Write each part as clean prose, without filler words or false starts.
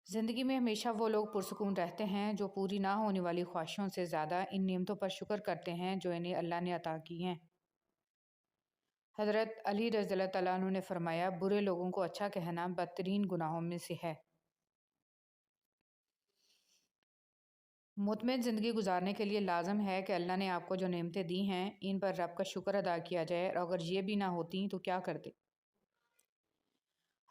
زندگی میں ہمیشہ وہ لوگ پرسکون رہتے ہیں جو پوری نہ ہونے والی خواہشوں سے زیادہ ان نعمتوں پر شکر کرتے ہیں جو انہیں اللہ نے عطا کی ہیں۔ حضرت علی رضی اللہ تعالیٰ عنہ نے فرمایا، برے لوگوں کو اچھا کہنا بدترین گناہوں میں سے ہے۔ مطمئن زندگی گزارنے کے لیے لازم ہے کہ اللہ نے آپ کو جو نعمتیں دی ہیں ان پر رب کا شکر ادا کیا جائے، اور اگر یہ بھی نہ ہوتی تو کیا کرتے؟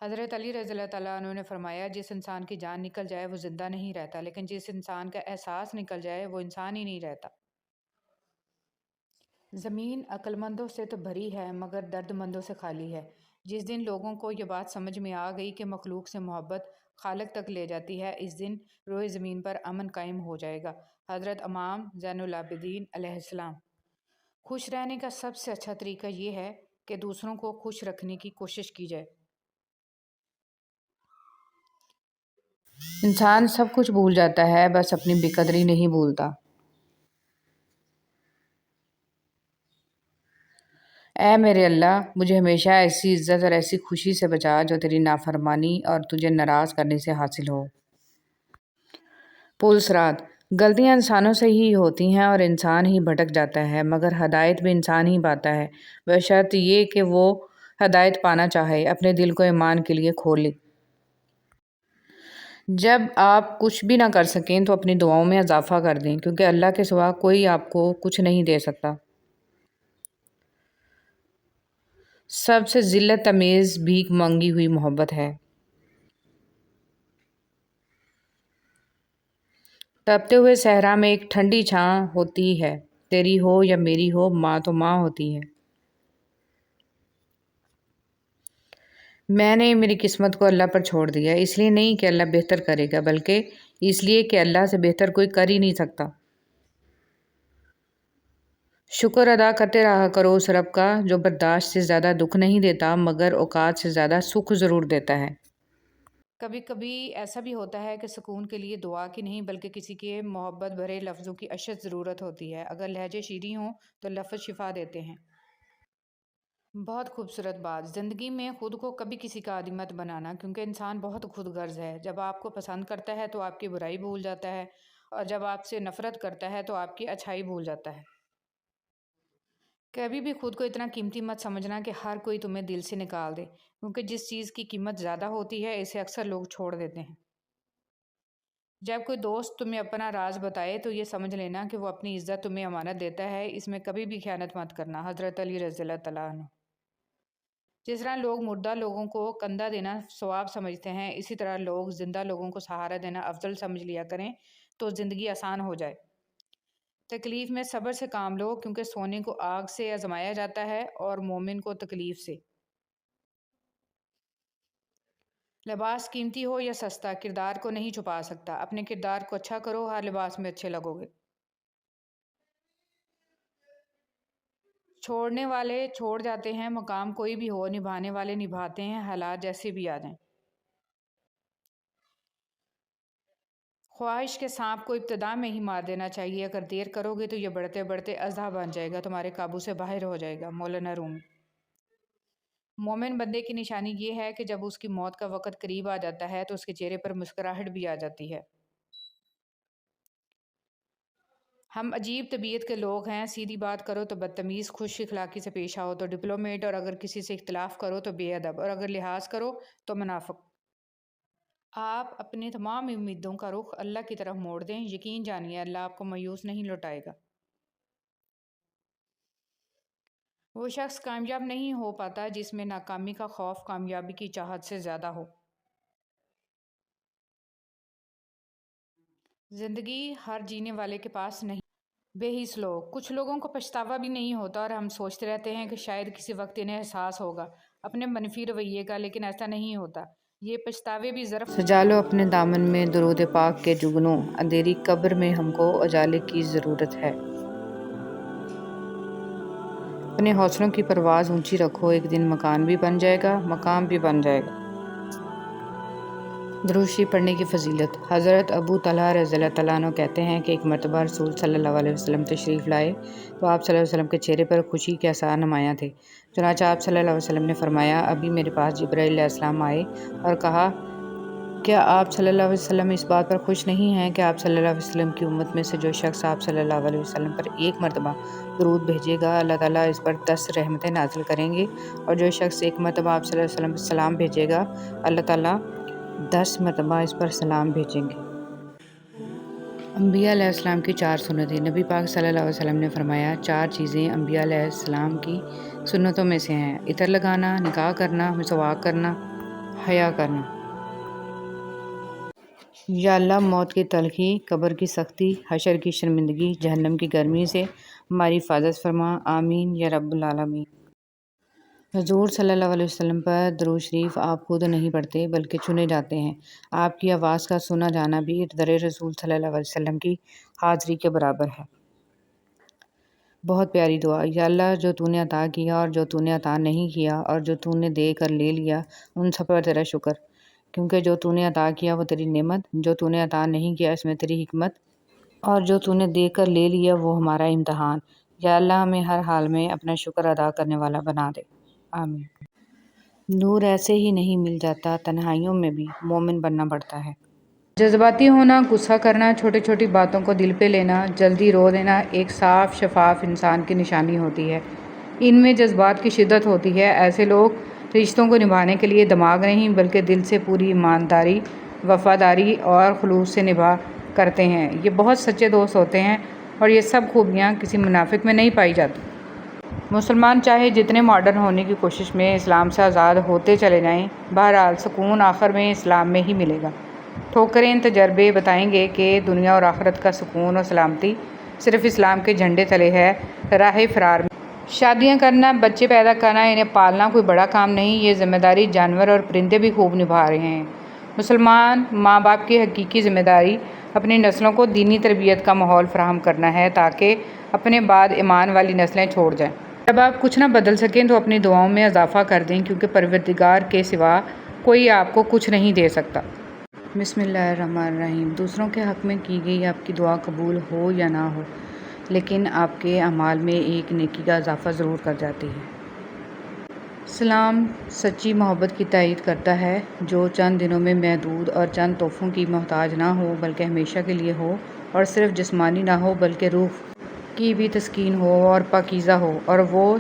حضرت علی رضی اللہ تعالیٰ عنہ نے فرمایا، جس انسان کی جان نکل جائے وہ زندہ نہیں رہتا، لیکن جس انسان کا احساس نکل جائے وہ انسان ہی نہیں رہتا۔ زمین عقل مندوں سے تو بھری ہے مگر درد مندوں سے خالی ہے۔ جس دن لوگوں کو یہ بات سمجھ میں آ گئی کہ مخلوق سے محبت خالق تک لے جاتی ہے، اس دن روئے زمین پر امن قائم ہو جائے گا۔ حضرت امام زین العابدین علیہ السلام۔ خوش رہنے کا سب سے اچھا طریقہ یہ ہے کہ دوسروں کو خوش رکھنے کی کوشش کی جائے۔ انسان سب کچھ بھول جاتا ہے، بس اپنی بے قدری نہیں بھولتا۔ اے میرے اللہ، مجھے ہمیشہ ایسی عزت اور ایسی خوشی سے بچا جو تیری نافرمانی اور تجھے ناراض کرنے سے حاصل ہو۔ پل صراط۔ غلطیاں انسانوں سے ہی ہوتی ہیں اور انسان ہی بھٹک جاتا ہے، مگر ہدایت بھی انسان ہی پاتا ہے، بشرط یہ کہ وہ ہدایت پانا چاہے، اپنے دل کو ایمان کے لیے کھولے۔ جب آپ کچھ بھی نہ کر سکیں تو اپنی دعاؤں میں اضافہ کر دیں، کیونکہ اللہ کے سوا کوئی آپ کو کچھ نہیں دے سکتا۔ سب سے ذلت آمیز بھیک مانگی ہوئی محبت ہے۔ تپتے ہوئے صحرا میں ایک ٹھنڈی چھاں ہوتی ہے، تیری ہو یا میری ہو، ماں تو ماں ہوتی ہے۔ میں نے میری قسمت کو اللہ پر چھوڑ دیا، اس لیے نہیں کہ اللہ بہتر کرے گا، بلکہ اس لیے کہ اللہ سے بہتر کوئی کر ہی نہیں سکتا۔ شکر ادا کرتے رہا کرو اس رب کا جو برداشت سے زیادہ دکھ نہیں دیتا مگر اوقات سے زیادہ سکھ ضرور دیتا ہے۔ کبھی کبھی ایسا بھی ہوتا ہے کہ سکون کے لیے دعا کی نہیں بلکہ کسی کے محبت بھرے لفظوں کی اشد ضرورت ہوتی ہے۔ اگر لہجے شیریں ہوں تو لفظ شفا دیتے ہیں۔ بہت خوبصورت بات۔ زندگی میں خود کو کبھی کسی کا عادی مت بنانا، کیونکہ انسان بہت خود غرض ہے۔ جب آپ کو پسند کرتا ہے تو آپ کی برائی بھول جاتا ہے، اور جب آپ سے نفرت کرتا ہے تو آپ کی اچھائی بھول جاتا ہے۔ کبھی بھی خود کو اتنا قیمتی مت سمجھنا کہ ہر کوئی تمہیں دل سے نکال دے، کیونکہ جس چیز کی قیمت زیادہ ہوتی ہے اسے اکثر لوگ چھوڑ دیتے ہیں۔ جب کوئی دوست تمہیں اپنا راز بتائے تو یہ سمجھ لینا کہ وہ اپنی عزت تمہیں امانت دیتا ہے، اس میں کبھی بھی خیانت مت کرنا۔ حضرت علی رضی اللہ تعالیٰ عنہ۔ جس طرح لوگ مردہ لوگوں کو کندھا دینا ثواب سمجھتے ہیں، اسی طرح لوگ زندہ لوگوں کو سہارا دینا افضل سمجھ لیا کریں تو زندگی آسان ہو جائے۔ تکلیف میں صبر سے کام لو، کیونکہ سونے کو آگ سے آزمایا جاتا ہے اور مومن کو تکلیف سے۔ لباس قیمتی ہو یا سستا کردار کو نہیں چھپا سکتا۔ اپنے کردار کو اچھا کرو، ہر لباس میں اچھے لگو گے۔ چھوڑنے والے چھوڑ جاتے ہیں، مقام کوئی بھی ہو، نبھانے والے نبھاتے ہیں، حالات جیسے بھی آ جائیں۔ خواہش کے سانپ کو ابتدا میں ہی مار دینا چاہیے، اگر دیر کرو گے تو یہ بڑھتے بڑھتے اژدہا بن جائے گا، تمہارے قابو سے باہر ہو جائے گا۔ مولانا رومی۔ مومن بندے کی نشانی یہ ہے کہ جب اس کی موت کا وقت قریب آ جاتا ہے تو اس کے چہرے پر مسکراہٹ بھی آ جاتی ہے۔ ہم عجیب طبیعت کے لوگ ہیں، سیدھی بات کرو تو بدتمیز، خوش اخلاقی سے پیش آؤ تو ڈپلومیٹ، اور اگر کسی سے اختلاف کرو تو بے ادب، اور اگر لحاظ کرو تو منافق۔ آپ اپنے تمام امیدوں کا رخ اللہ کی طرف موڑ دیں، یقین جانیے اللہ آپ کو مایوس نہیں لوٹائے گا۔ وہ شخص کامیاب نہیں ہو پاتا جس میں ناکامی کا خوف کامیابی کی چاہت سے زیادہ ہو۔ زندگی ہر جینے والے کے پاس نہیں۔ بے حس لوگ، کچھ لوگوں کو پچھتاوا بھی نہیں ہوتا اور ہم سوچتے رہتے ہیں کہ شاید کسی وقت انہیں احساس ہوگا اپنے منفی رویے کا، لیکن ایسا نہیں ہوتا۔ یہ پچھتاوے بھی ظرف سجا لو اپنے دامن میں درود پاک کے جگنوں، اندھیری قبر میں ہم کو اجالے کی ضرورت ہے۔ اپنے حوصلوں کی پرواز اونچی رکھو، ایک دن مکان بھی بن جائے گا، مقام بھی بن جائے گا۔ درود شریف پڑھنے کی فضیلت۔ حضرت ابو طلحہ رضی اللہ تعالیٰ عنہ کہتے ہیں کہ ایک مرتبہ رسول صلی اللہ علیہ وسلم تشریف لائے تو آپ صلی اللہ علیہ وسلم کے چہرے پر خوشی کے آثار نمایاں تھے۔ چنانچہ آپ صلی اللہ علیہ وسلم نے فرمایا، ابھی میرے پاس جبرائیل علیہ السلام آئے اور کہا کیا آپ صلی اللہ علیہ وسلم اس بات پر خوش نہیں ہیں کہ آپ صلی اللہ علیہ وسلم کی امت میں سے جو شخص آپ صلی اللہ علیہ وسلم پر ایک مرتبہ درود بھیجے گا اللہ تعالیٰ اس پر 10 رحمتیں نازل کریں گے، اور جو شخص ایک مرتبہ آپ صلی اللہ علیہ وسلم پر سلام بھیجے گا اللہ تعالیٰ 10 مرتبہ اس پر سلام بھیجیں گے۔ انبیاء علیہ السلام کی 4 سنتیں۔ نبی پاک صلی اللہ علیہ وسلم نے فرمایا 4 چیزیں انبیاء علیہ السلام کی سنتوں میں سے ہیں: عطر لگانا، نکاح کرنا، مسواک کرنا، حیا کرنا۔ یا اللہ موت کی تلخی، قبر کی سختی، حشر کی شرمندگی، جہنم کی گرمی سے ہماری حفاظت فرما، آمین یا رب العالمین۔ حضور صلی اللہ علیہ وسلم پر درود شریف آپ خود نہیں پڑھتے بلکہ چنے جاتے ہیں۔ آپ کی آواز کا سنا جانا بھی در رسول صلی اللہ علیہ وسلم کی حاضری کے برابر ہے۔ بہت پیاری دعا۔ یا اللہ جو تو نے عطا کیا اور جو تو نے عطا نہیں کیا اور جو تو نے دے کر لے لیا ان سب پر تیرا شکر، کیونکہ جو تو نے عطا کیا وہ تیری نعمت، جو تو نے عطا نہیں کیا اس میں تیری حکمت، اور جو تو نے دے کر لے لیا وہ ہمارا امتحان۔ یا اللہ ہمیں ہر حال میں اپنا شکر ادا کرنے والا بنا دے، آمین۔ نور ایسے ہی نہیں مل جاتا، تنہائیوں میں بھی مومن بننا پڑتا ہے۔ جذباتی ہونا، غصہ کرنا، چھوٹی چھوٹی باتوں کو دل پہ لینا، جلدی رو دینا ایک صاف شفاف انسان کی نشانی ہوتی ہے۔ ان میں جذبات کی شدت ہوتی ہے۔ ایسے لوگ رشتوں کو نبھانے کے لیے دماغ نہیں بلکہ دل سے پوری ایمانداری، وفاداری اور خلوص سے نبھا کرتے ہیں۔ یہ بہت سچے دوست ہوتے ہیں اور یہ سب خوبیاں کسی منافق میں نہیں پائی جاتی۔ مسلمان چاہے جتنے ماڈرن ہونے کی کوشش میں اسلام سے آزاد ہوتے چلے جائیں، بہرحال سکون آخر میں اسلام میں ہی ملے گا۔ ٹھوکریں تجربے بتائیں گے کہ دنیا اور آخرت کا سکون اور سلامتی صرف اسلام کے جھنڈے تلے ہے، راہ فرار میں۔ شادیاں کرنا، بچے پیدا کرنا، انہیں پالنا کوئی بڑا کام نہیں، یہ ذمہ داری جانور اور پرندے بھی خوب نبھا رہے ہیں۔ مسلمان ماں باپ کی حقیقی ذمہ داری اپنی نسلوں کو دینی تربیت کا ماحول فراہم کرنا ہے تاکہ اپنے بعد ایمان والی نسلیں چھوڑ جائیں۔ جب آپ کچھ نہ بدل سکیں تو اپنی دعاؤں میں اضافہ کر دیں، کیونکہ پروردگار کے سوا کوئی آپ کو کچھ نہیں دے سکتا۔ بسم اللہ الرحمن الرحیم۔ دوسروں کے حق میں کی گئی آپ کی دعا قبول ہو یا نہ ہو، لیکن آپ کے اعمال میں ایک نیکی کا اضافہ ضرور کر جاتی ہے۔ اسلام سچی محبت کی تائید کرتا ہے جو چند دنوں میں محدود اور چند تحفوں کی محتاج نہ ہو بلکہ ہمیشہ کے لیے ہو، اور صرف جسمانی نہ ہو بلکہ روح کی بھی تسکین ہو اور پاکیزہ ہو، اور وہ